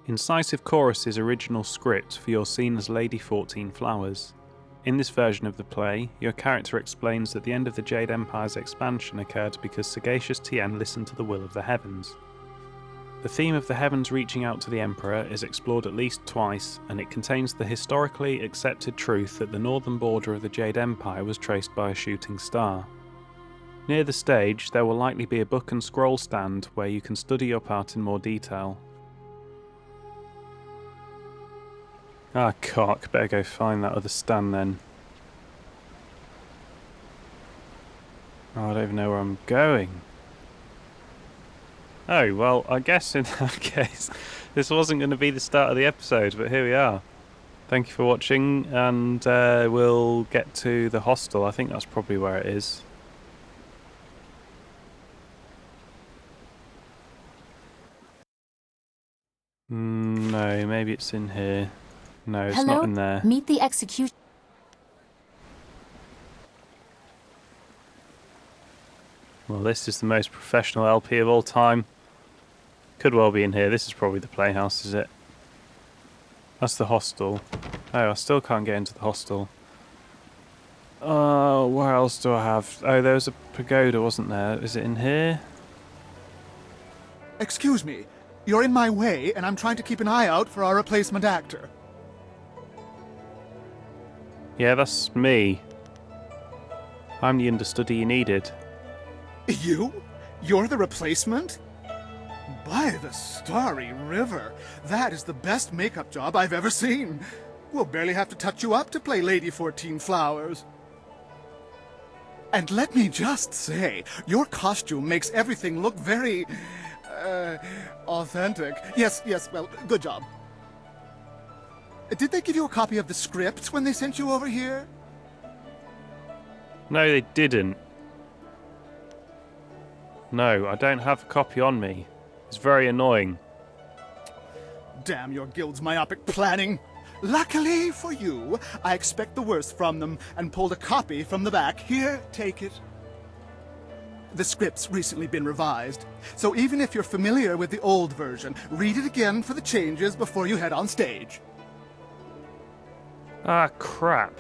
Incisive Chorus's original script for your scene as Lady 14 Flowers. In this version of the play, your character explains that the end of the Jade Empire's expansion occurred because Sagacious Tien listened to the will of the heavens. The theme of the heavens reaching out to the Emperor is explored at least twice, and it contains the historically accepted truth that the northern border of the Jade Empire was traced by a shooting star. Near the stage, there will likely be a book and scroll stand where you can study your part in more detail. Ah, cock, better go find that other stand then. Oh, I don't even know where I'm going. Oh, well, I guess in that case, this wasn't going to be the start of the episode, but here we are. Thank you for watching, and we'll get to the hostel. I think that's probably where it is. No, maybe it's in here. No, it's not in there. Meet the execution. Well, this is the most professional LP of all time. Could well be in here. This is probably the playhouse, is it? That's the hostel. Oh, I still can't get into the hostel. Oh, where else do I have? Oh, there was a pagoda, wasn't there? Is it in here? Excuse me. You're in my way, and I'm trying to keep an eye out for our replacement actor. Yeah, that's me. I'm the understudy you needed. You? You're the replacement? By the starry river, that is the best makeup job I've ever seen. We'll barely have to touch you up to play Lady 14 Flowers. And let me just say, your costume makes everything look very, authentic. Yes, well, good job. Did they give you a copy of the script when they sent you over here? No, they didn't. No, I don't have a copy on me. It's very annoying. Damn your guild's myopic planning. Luckily for you, I expect the worst from them and pulled a copy from the back. Here, take it. The script's recently been revised, so even if you're familiar with the old version, read it again for the changes before you head on stage. Ah, crap.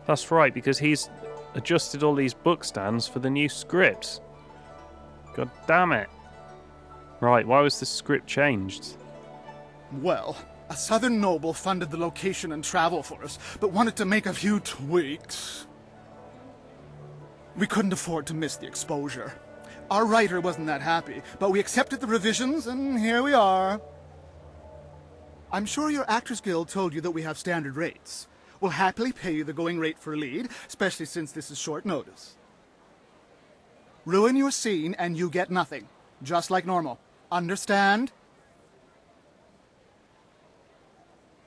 That's right, because he's adjusted all these book stands for the new scripts. God damn it. Right, why was the script changed? Well, a southern noble funded the location and travel for us, but wanted to make a few tweaks. We couldn't afford to miss the exposure. Our writer wasn't that happy, but we accepted the revisions, and here we are. I'm sure your Actors Guild told you that we have standard rates. We'll happily pay you the going rate for a lead, especially since this is short notice. Ruin your scene and you get nothing, just like normal. Understand?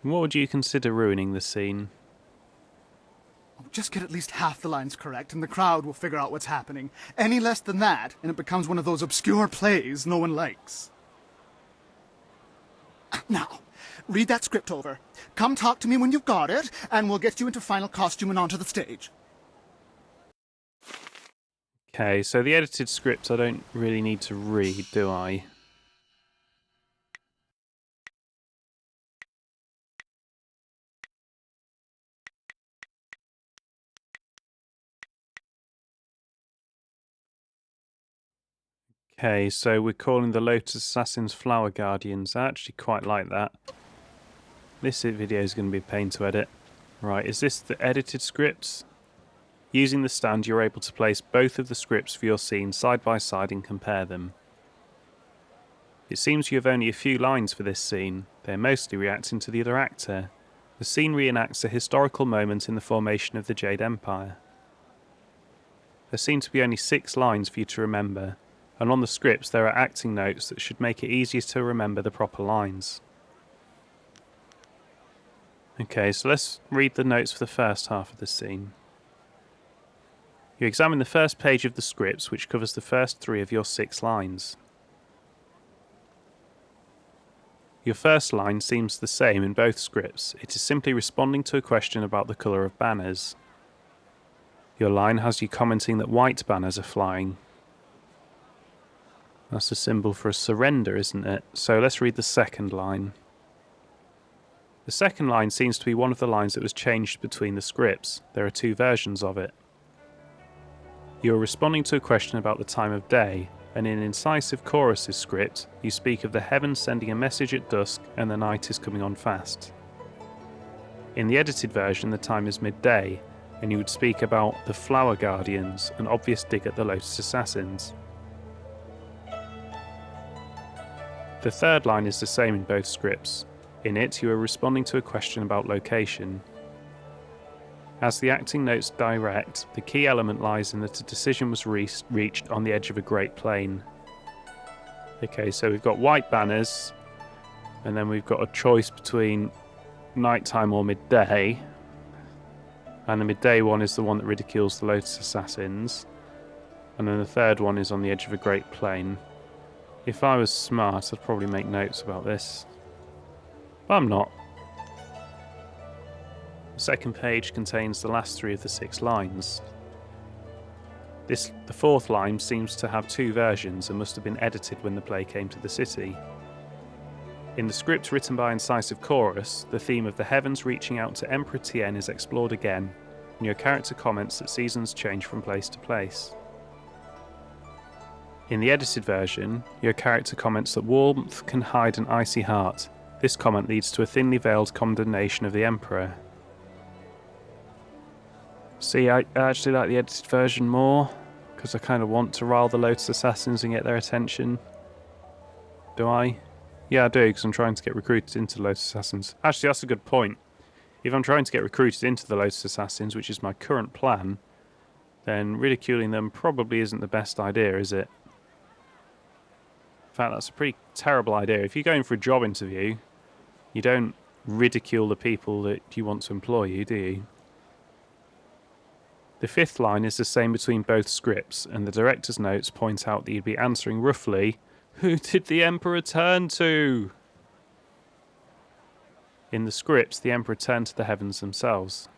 What would you consider ruining the scene? Just get at least half the lines correct and the crowd will figure out what's happening. Any less than that, and it becomes one of those obscure plays no one likes. Now, read that script over. Come talk to me when you've got it, and we'll get you into final costume and onto the stage. Okay, so the edited script I don't really need to read, do I? Okay, so we're calling the Lotus Assassins Flower Guardians. I actually quite like that. This video is going to be a pain to edit. Right, is this the edited scripts? Using the stand, you're able to place both of the scripts for your scene side by side and compare them. It seems you have only a few lines for this scene. They're mostly reacting to the other actor. The scene reenacts a historical moment in the formation of the Jade Empire. There seem to be only 6 lines for you to remember, and on the scripts there are acting notes that should make it easier to remember the proper lines. Okay, so let's read the notes for the first half of the scene. You examine the first page of the scripts, which covers the first 3 of your 6 lines. Your first line seems the same in both scripts. It is simply responding to a question about the colour of banners. Your line has you commenting that white banners are flying. That's a symbol for a surrender, isn't it? So let's read the second line. The second line seems to be one of the lines that was changed between the scripts. There are two versions of it. You are responding to a question about the time of day, and in Incisive Chorus's script, you speak of the heavens sending a message at dusk and the night is coming on fast. In the edited version, the time is midday, and you would speak about the Flower Guardians, an obvious dig at the Lotus Assassins. The third line is the same in both scripts. In it, you are responding to a question about location. As the acting notes direct, the key element lies in that a decision was reached on the edge of a great plain. Okay, so we've got white banners, and then we've got a choice between nighttime or midday. And the midday one is the one that ridicules the Lotus Assassins. And then the third one is on the edge of a great plain. If I was smart, I'd probably make notes about this. But I'm not. The second page contains the last 3 of the 6 lines. The fourth line seems to have 2 versions and must have been edited when the play came to the city. In the script written by Incisive Chorus, the theme of the heavens reaching out to Emperor Tien is explored again, and your character comments that seasons change from place to place. In the edited version, your character comments that warmth can hide an icy heart. This comment leads to a thinly veiled condemnation of the Emperor. See, I actually like the edited version more, because I kind of want to rile the Lotus Assassins and get their attention. Do I? Yeah, I do, because I'm trying to get recruited into Lotus Assassins. Actually, that's a good point. If I'm trying to get recruited into the Lotus Assassins, which is my current plan, then ridiculing them probably isn't the best idea, is it? In fact, that's a pretty terrible idea. If you're going for a job interview, you don't ridicule the people that you want to employ you, do you? The fifth line is the same between both scripts, and the director's notes point out that you'd be answering roughly, "Who did the Emperor turn to?" In the scripts, the Emperor turned to the heavens themselves.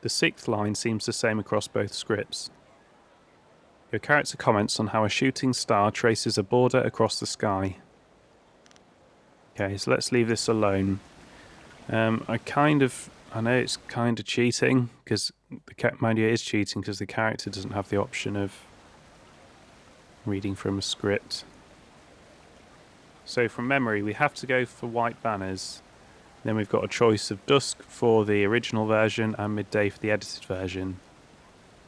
The sixth line seems the same across both scripts. Your character comments on how a shooting star traces a border across the sky. Okay, so let's leave this alone. I know it's kind of cheating, because, mind you, it is cheating because the character doesn't have the option of reading from a script. So from memory, we have to go for white banners. Then we've got a choice of dusk for the original version and midday for the edited version.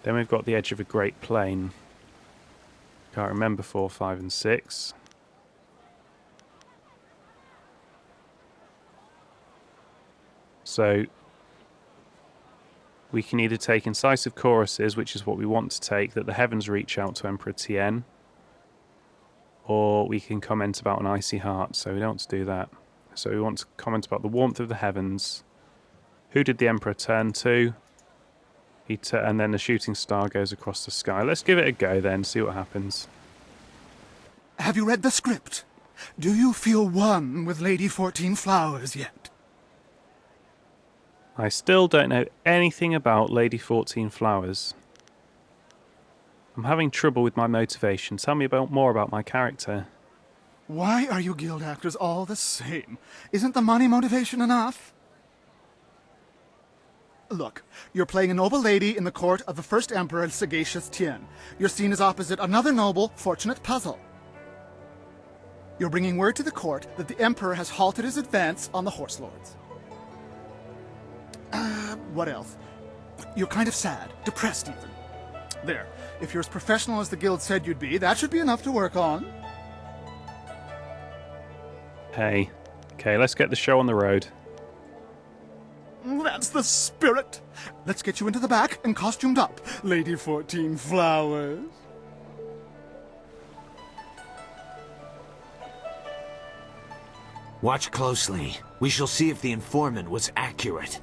Then we've got the edge of a great plain. Can't remember 4, 5 and 6. So we can either take incisive choruses, which is what we want to take, that the heavens reach out to Emperor Tien, or we can comment about an icy heart, so we don't want to do that. So we want to comment about the warmth of the heavens. Who did the Emperor turn to? And then the shooting star goes across the sky. Let's give it a go then, see what happens. Have you read the script? Do you feel one with Lady 14 Flowers yet? I still don't know anything about Lady 14 Flowers. I'm having trouble with my motivation. Tell me more about my character. Why are you guild actors all the same? Isn't the money motivation enough? Look, you're playing a noble lady in the court of the first emperor, Sagacious Tien. Your scene is opposite another noble, Fortunate Puzzle. You're bringing word to the court that the emperor has halted his advance on the horse lords. What else? You're kind of sad, depressed even. There, if you're as professional as the guild said you'd be, that should be enough to work on. Hey, okay, let's get the show on the road. That's the spirit. Let's get you into the back and costumed up, Lady 14 Flowers. Watch closely. We shall see if the informant was accurate.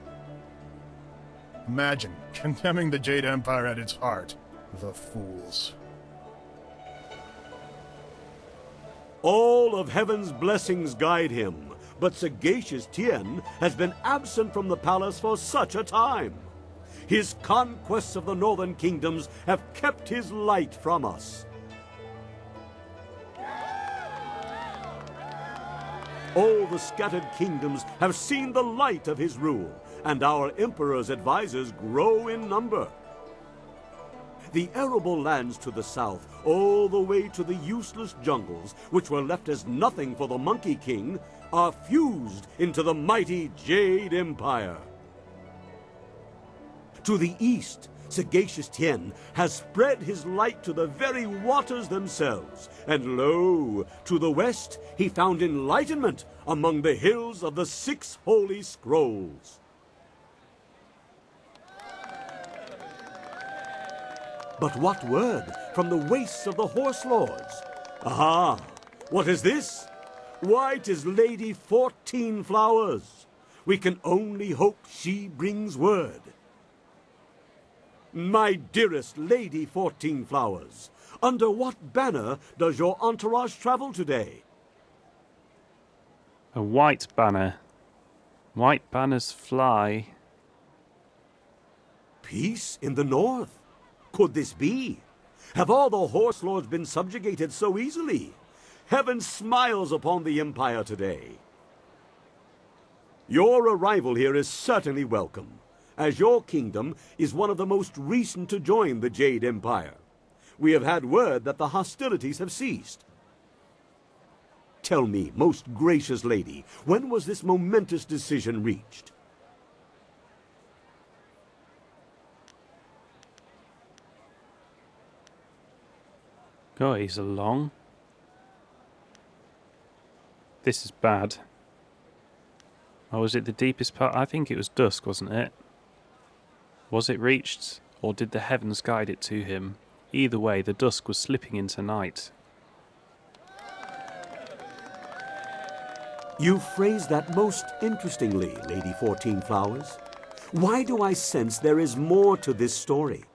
Imagine condemning the Jade Empire at its heart. The fools. All of heaven's blessings guide him, but Sagacious Tien has been absent from the palace for such a time. His conquests of the northern kingdoms have kept his light from us. All the scattered kingdoms have seen the light of his rule, and our emperor's advisors grow in number. The arable lands to the south, all the way to the useless jungles, which were left as nothing for the Monkey King, are fused into the mighty Jade Empire. To the east, sagacious Tien has spread his light to the very waters themselves, and lo, to the west he found enlightenment among the hills of the 6 holy scrolls. But what word from the wastes of the horse lords? Aha! What is this? Why, 'tis Lady 14 Flowers. We can only hope she brings word. My dearest Lady 14 Flowers, under what banner does your entourage travel today? A white banner. White banners fly. Peace in the north? Could this be? Have all the horse lords been subjugated so easily? Heaven smiles upon the Empire today. Your arrival here is certainly welcome, as your kingdom is one of the most recent to join the Jade Empire. We have had word that the hostilities have ceased. Tell me, most gracious lady, when was this momentous decision reached? God, he's along. This is bad. Oh, was it the deepest part? I think it was dusk, wasn't it? Was it reached, or did the heavens guide it to him? Either way, the dusk was slipping into night. You phrase that most interestingly, Lady 14 Flowers. Why do I sense there is more to this story?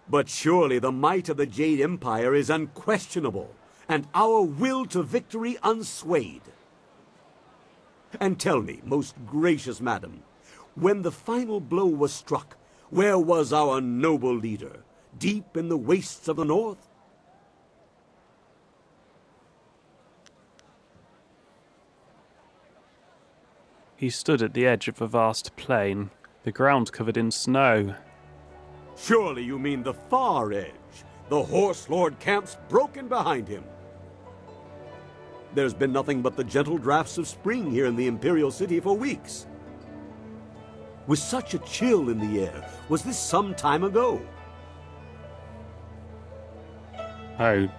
But surely the might of the Jade Empire is unquestionable, and our will to victory unswayed. And tell me, most gracious madam, when the final blow was struck, where was our noble leader? Deep in the wastes of the north? He stood at the edge of a vast plain, the ground covered in snow. Surely you mean the far edge, the horse lord camps broken behind him. There's been nothing but the gentle drafts of spring here in the Imperial City for weeks. With such a chill in the air, was this some time ago? Oh.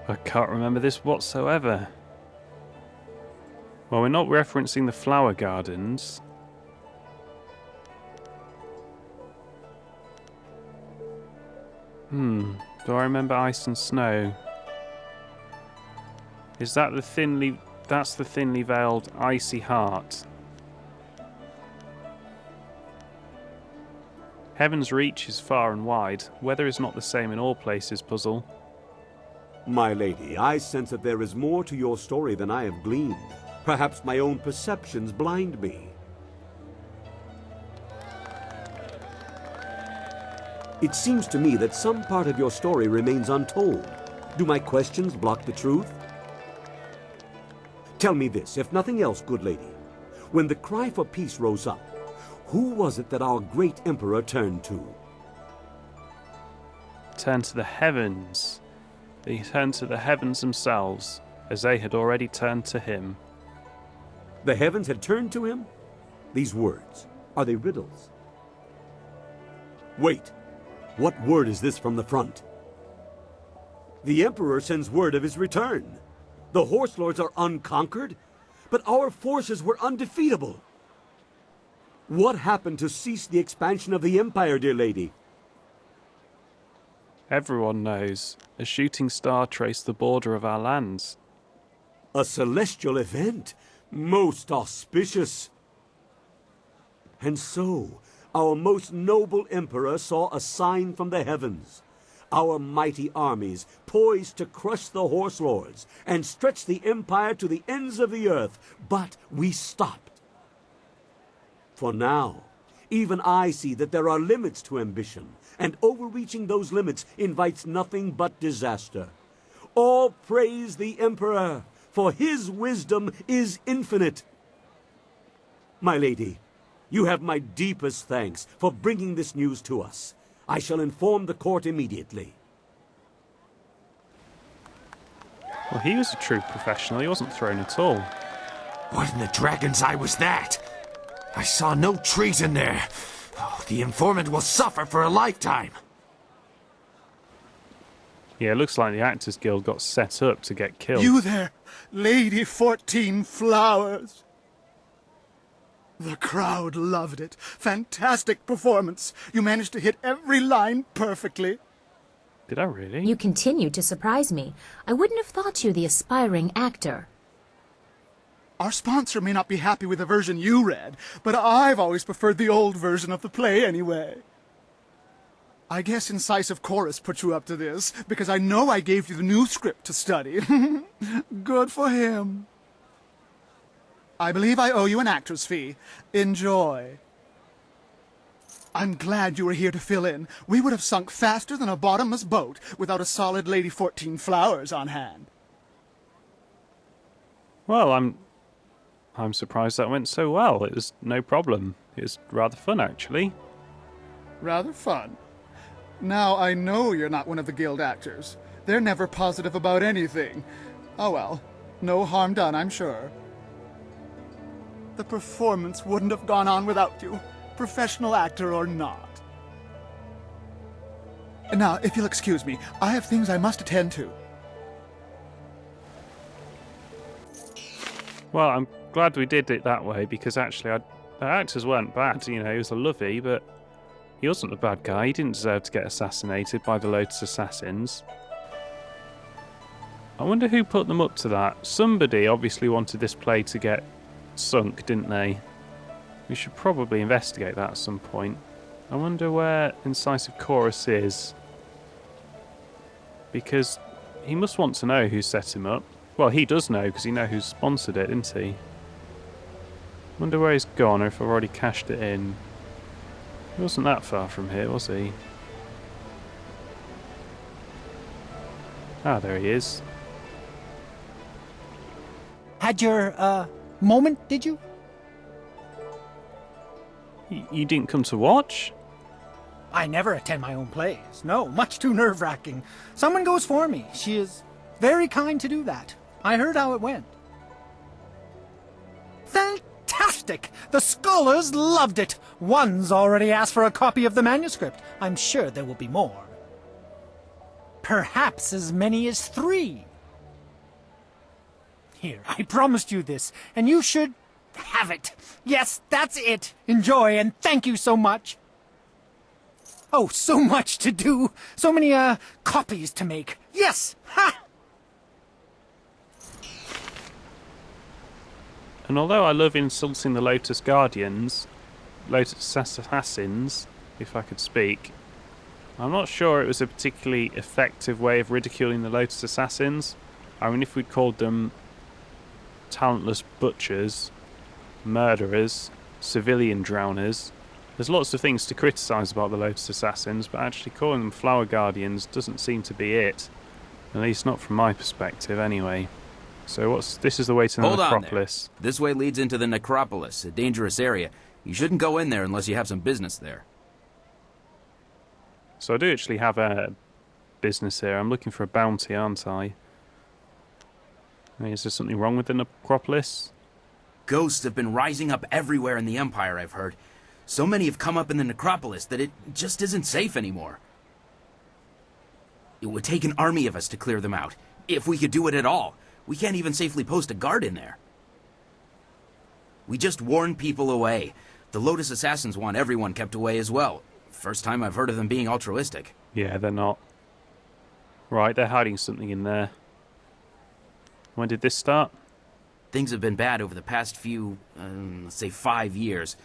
I can't remember this whatsoever. Well, we're not referencing the flower gardens. Do I remember ice and snow? Is that the thinly... That's the thinly veiled icy heart. Heaven's reach is far and wide. Weather is not the same in all places, Puzzle. My lady, I sense that there is more to your story than I have gleaned. Perhaps my own perceptions blind me. It seems to me that some part of your story remains untold. Do my questions block the truth? Tell me this, if nothing else, good lady. When the cry for peace rose up, who was it that our great emperor turned to? Turned to the heavens. He turned to the heavens themselves, as they had already turned to him. The heavens had turned to him? These words, are they riddles? Wait, what word is this from the front? The Emperor sends word of his return. The horse lords are unconquered, but our forces were undefeatable. What happened to cease the expansion of the Empire, dear lady? Everyone knows. A shooting star traced the border of our lands. A celestial event, most auspicious. And so, our most noble emperor saw a sign from the heavens. Our mighty armies poised to crush the horse lords and stretch the empire to the ends of the earth, but we stopped. For now, even I see that there are limits to ambition, and overreaching those limits invites nothing but disaster. All praise the emperor, for his wisdom is infinite. My lady, you have my deepest thanks for bringing this news to us. I shall inform the court immediately. Well, he was a true professional. He wasn't thrown at all. What in the dragon's eye was that? I saw no treason there. Oh, the informant will suffer for a lifetime. Yeah, it looks like the Actors Guild got set up to get killed. You there, Lady 14 Flowers. The crowd loved it. Fantastic performance. You managed to hit every line perfectly. Did I really? You continue to surprise me. I wouldn't have thought you the aspiring actor. Our sponsor may not be happy with the version you read, but I've always preferred the old version of the play anyway. I guess Incisive Chorus put you up to this, because I know I gave you the new script to study. Good for him. I believe I owe you an actor's fee. Enjoy. I'm glad you were here to fill in. We would have sunk faster than a bottomless boat without a solid Lady 14 Flowers on hand. Well, I'm surprised that went so well. It was no problem. It was rather fun, actually. Rather fun. Now, I know you're not one of the guild actors. They're never positive about anything. Oh well, no harm done, I'm sure. The performance wouldn't have gone on without you, professional actor or not. Now, if you'll excuse me, I have things I must attend to. Well, I'm glad we did it that way, because actually the actors weren't bad. You know, he was a lovey, but he wasn't the bad guy. He didn't deserve to get assassinated by the Lotus Assassins. I wonder who put them up to that. Somebody obviously wanted this play to get sunk, didn't they? We should probably investigate that at some point. I wonder where Incisive Chorus is, because he must want to know who set him up. Well, he does know, because he knows who sponsored it, didn't he? Wonder where he's gone, or if I've already cashed it in. He wasn't that far from here, was he? Ah, there he is. Had your, moment, did you? You didn't come to watch? I never attend my own plays. No, much too nerve-wracking. Someone goes for me. She is very kind to do that. I heard how it went. Fantastic! The scholars loved it. One's already asked for a copy of the manuscript. I'm sure there will be more. Perhaps as many as 3. Here, I promised you this, and you should have it. Yes, that's it. Enjoy, and thank you so much. Oh, so much to do. So many, copies to make. Yes! Ha! And although I love insulting the Lotus Guardians, Lotus Assassins, if I could speak, I'm not sure it was a particularly effective way of ridiculing the Lotus Assassins. I mean, if we'd called them talentless butchers, murderers, civilian drowners, there's lots of things to criticise about the Lotus Assassins, but actually calling them Flower Guardians doesn't seem to be it. At least not from my perspective, anyway. So this is the way to the Necropolis. Hold on there. This way leads into the Necropolis, a dangerous area. You shouldn't go in there unless you have some business there. So I do actually have a business here. I'm looking for a bounty, aren't I? I mean, is there something wrong with the Necropolis? Ghosts have been rising up everywhere in the Empire, I've heard. So many have come up in the Necropolis that it just isn't safe anymore. It would take an army of us to clear them out, if we could do it at all. We can't even safely post a guard in there. We just warn people away. The Lotus Assassins want everyone kept away as well. First time I've heard of them being altruistic. Yeah, they're not. Right, they're hiding something in there. When did this start? Things have been bad over the past few, let's say 5 years.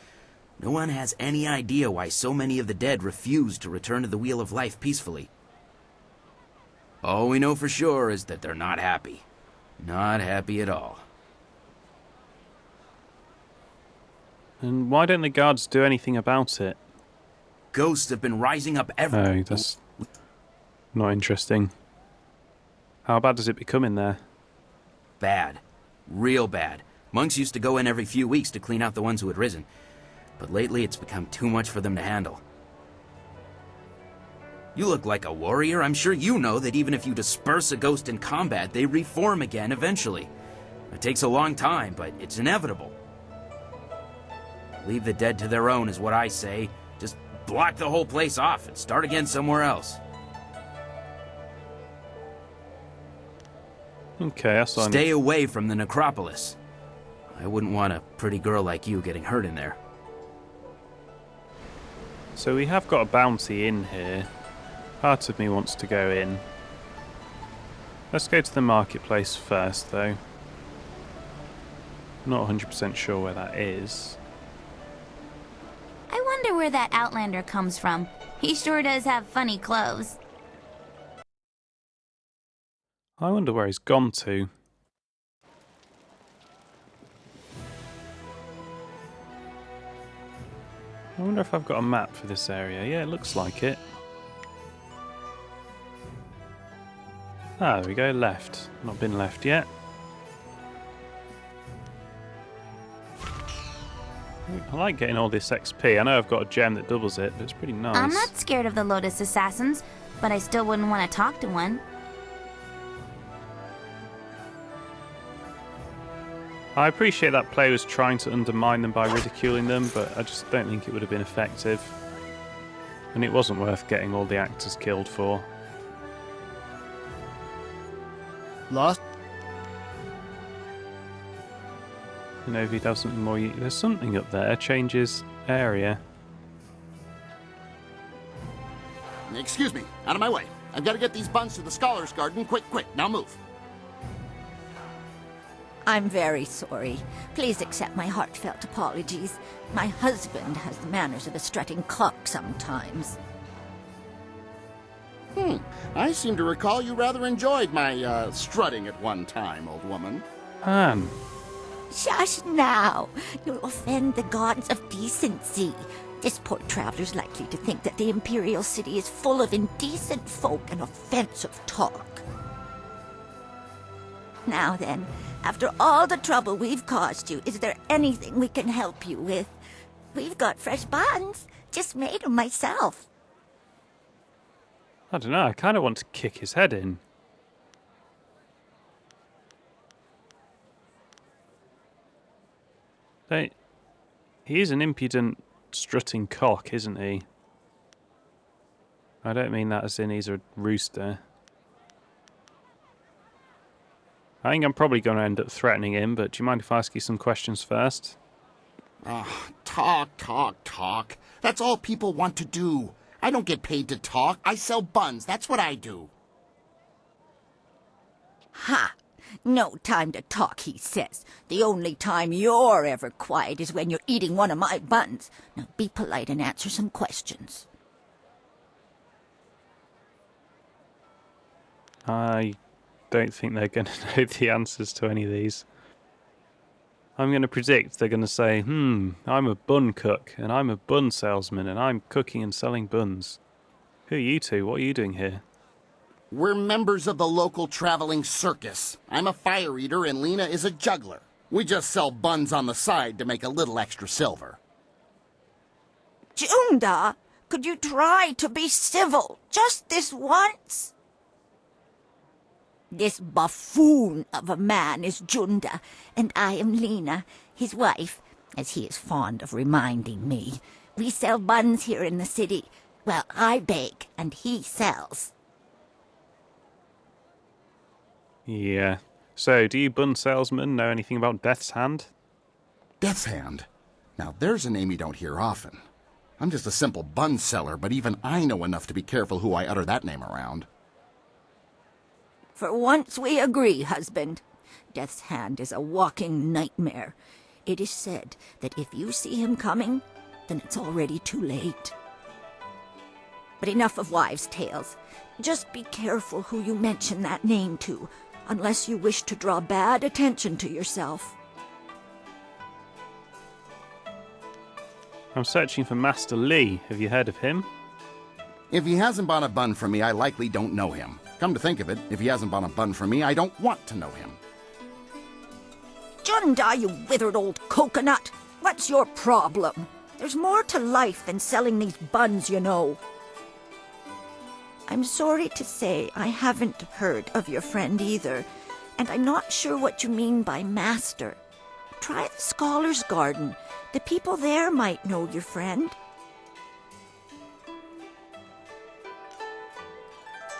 No one has any idea why so many of the dead refuse to return to the Wheel of Life peacefully. All we know for sure is that they're not happy. Not happy at all. And why don't the guards do anything about it? Ghosts have been rising up Oh, that's not interesting. How bad does it become in there? Bad. Real bad. Monks used to go in every few weeks to clean out the ones who had risen. But lately it's become too much for them to handle. You look like a warrior. I'm sure you know that even if you disperse a ghost in combat, they reform again eventually. It takes a long time, but it's inevitable. Leave the dead to their own is what I say. Just block the whole place off and start again somewhere else. Okay, that's on. Stay away from the necropolis. I wouldn't want a pretty girl like you getting hurt in there. So we have got a bounty in here. Part of me wants to go in. Let's go to the marketplace first, though. Not 100% sure where that is. I wonder where that Outlander comes from. He sure does have funny clothes. I wonder where he's gone to. I wonder if I've got a map for this area. Yeah, it looks like it. Ah, there we go, left. Not been left yet. I like getting all this XP. I know I've got a gem that doubles it, but it's pretty nice. I'm not scared of the Lotus Assassins, but I still wouldn't want to talk to one. I appreciate that player was trying to undermine them by ridiculing them, but I just don't think it would have been effective. And it wasn't worth getting all the actors killed for. Lost? You know, if he does something more... There's something up there. Changes area. Excuse me. Out of my way. I've got to get these buns to the Scholars Garden. Quick, quick. Now move. I'm very sorry. Please accept my heartfelt apologies. My husband has the manners of a strutting cock sometimes. I seem to recall you rather enjoyed my, strutting at one time, old woman. Anne. Shush now! You'll offend the gods of decency. This poor traveler's likely to think that the Imperial City is full of indecent folk and offensive talk. Now then, after all the trouble we've caused you, is there anything we can help you with? We've got fresh buns. Just made them myself. I don't know, I kind of want to kick his head in. He is an impudent, strutting cock, isn't he? I don't mean that as in he's a rooster. I think I'm probably going to end up threatening him, but do you mind if I ask you some questions first? Talk. That's all people want to do. I don't get paid to talk. I sell buns. That's what I do. Ha! No time to talk, he says. The only time you're ever quiet is when you're eating one of my buns. Now be polite and answer some questions. I don't think they're going to know the answers to any of these. I'm going to predict they're going to say, I'm a bun cook, and I'm a bun salesman, and I'm cooking and selling buns. Who are you two? What are you doing here? We're members of the local traveling circus. I'm a fire eater and Lena is a juggler. We just sell buns on the side to make a little extra silver. Junda, could you try to be civil just this once? This buffoon of a man is Junda, and I am Lena, his wife, as he is fond of reminding me. We sell buns here in the city. Well, I bake, and he sells. Yeah. So, do you bun salesmen know anything about Death's Hand? Death's Hand? Now there's a name you don't hear often. I'm just a simple bun seller, but even I know enough to be careful who I utter that name around. For once we agree, husband. Death's Hand is a walking nightmare. It is said that if you see him coming, then it's already too late. But enough of wives' tales. Just be careful who you mention that name to, unless you wish to draw bad attention to yourself. I'm searching for Master Lee. Have you heard of him? If he hasn't bought a bun from me, I likely don't know him. Come to think of it, if he hasn't bought a bun from me, I don't want to know him. Jundai, you withered old coconut! What's your problem? There's more to life than selling these buns, you know. I'm sorry to say I haven't heard of your friend either, and I'm not sure what you mean by master. Try the Scholar's Garden. The people there might know your friend.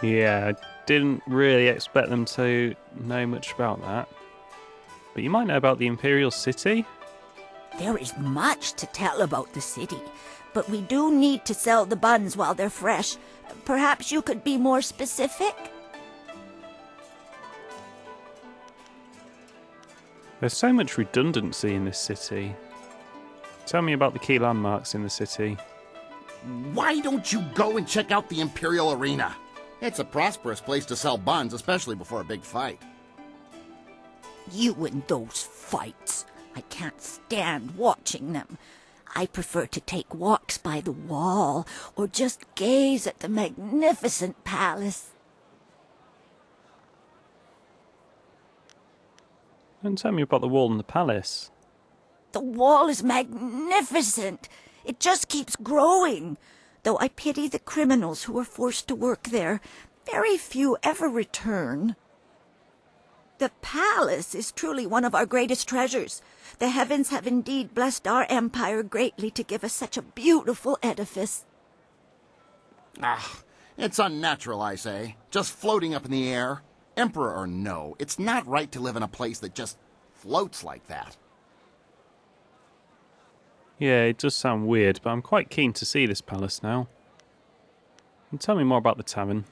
Yeah, I didn't really expect them to know much about that. But you might know about the Imperial City? There is much to tell about the city, but we do need to sell the buns while they're fresh. Perhaps you could be more specific? There's so much redundancy in this city. Tell me about the key landmarks in the city. Why don't you go and check out the Imperial Arena? It's a prosperous place to sell buns, especially before a big fight. You and those fights. I can't stand watching them. I prefer to take walks by the wall or just gaze at the magnificent palace. And tell me about the wall and the palace. The wall is magnificent. It just keeps growing. Though I pity the criminals who are forced to work there. Very few ever return. The palace is truly one of our greatest treasures. The heavens have indeed blessed our empire greatly to give us such a beautiful edifice. Ah, it's unnatural, I say. Just floating up in the air. Emperor or no, it's not right to live in a place that just floats like that. Yeah, it does sound weird, but I'm quite keen to see this palace now. And tell me more about the tavern.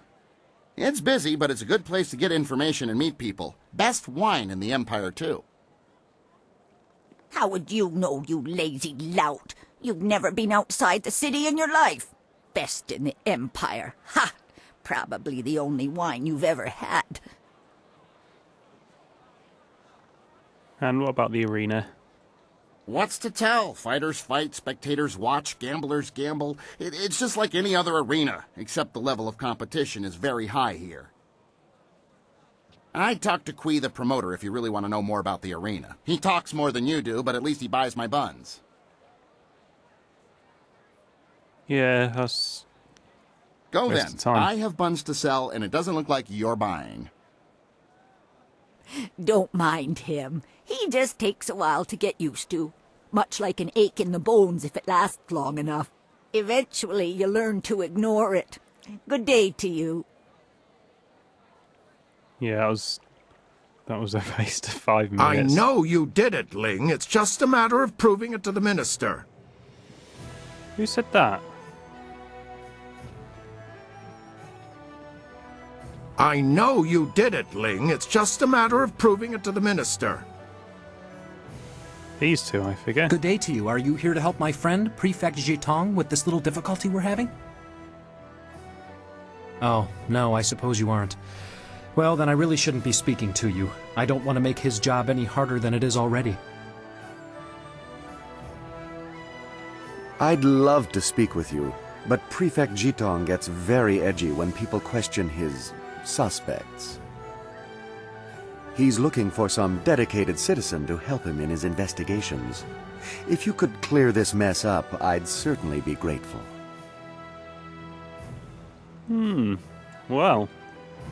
It's busy, but it's a good place to get information and meet people. Best wine in the Empire, too. How would you know, you lazy lout? You've never been outside the city in your life. Best in the Empire. Ha! Probably the only wine you've ever had. And what about the arena? What's to tell? Fighters fight, spectators watch, gamblers gamble. It's just like any other arena, except the level of competition is very high here. I'd talk to Kui, the promoter, if you really want to know more about the arena. He talks more than you do, but at least he buys my buns. Yeah, that's... Go waste then. of time. I have buns to sell, and it doesn't look like you're buying. Don't mind him. He just takes a while to get used to. Much like an ache in the bones if it lasts long enough. Eventually, you learn to ignore it. Good day to you. Yeah, that was a waste of 5 I minutes. know you did it, Ling. It's just a matter of proving it to the minister. Who said that? I know you did it, Ling. It's just a matter of proving it to the minister. These two, I figure. Good day to you. Are you here to help my friend, Prefect Jitong, with this little difficulty we're having? Oh, no, I suppose you aren't. Well, then I really shouldn't be speaking to you. I don't want to make his job any harder than it is already. I'd love to speak with you, but Prefect Jitong gets very edgy when people question his suspects. He's looking for some dedicated citizen to help him in his investigations. If you could clear this mess up, I'd certainly be grateful. Well,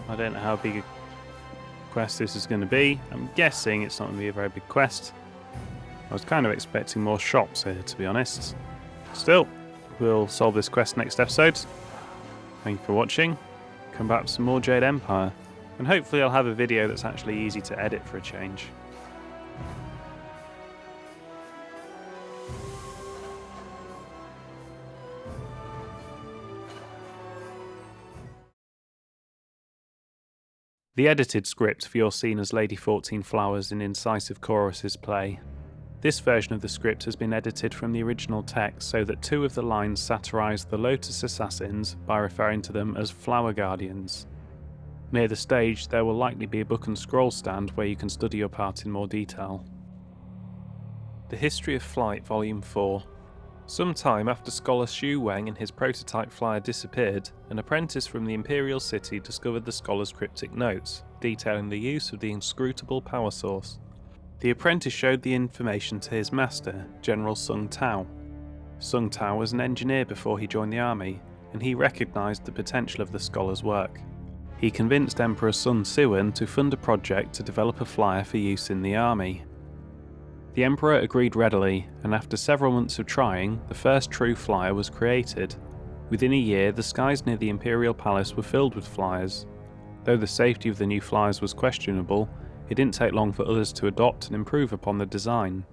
I don't know how big a quest this is going to be. I'm guessing it's not going to be a very big quest. I was kind of expecting more shops here, to be honest. Still, we'll solve this quest next episode. Thank you for watching. Come back to some more Jade Empire. And hopefully I'll have a video that's actually easy to edit for a change. The edited script for your scene as Lady 14 Flowers in Incisive Chorus's play. This version of the script has been edited from the original text so that 2 of the lines satirise the Lotus Assassins by referring to them as Flower Guardians. Near the stage, there will likely be a book and scroll stand where you can study your part in more detail. The History of Flight Volume 4. Some time after Scholar Xu Weng and his prototype flyer disappeared, an apprentice from the Imperial City discovered the scholar's cryptic notes, detailing the use of the inscrutable power source. The apprentice showed the information to his master, General Sung Tao. Sung Tao was an engineer before he joined the army, and he recognised the potential of the scholar's work. He convinced Emperor Sun Suan to fund a project to develop a flyer for use in the army. The Emperor agreed readily, and after several months of trying, the first true flyer was created. Within a year, the skies near the Imperial Palace were filled with flyers. Though the safety of the new flyers was questionable, it didn't take long for others to adopt and improve upon the design.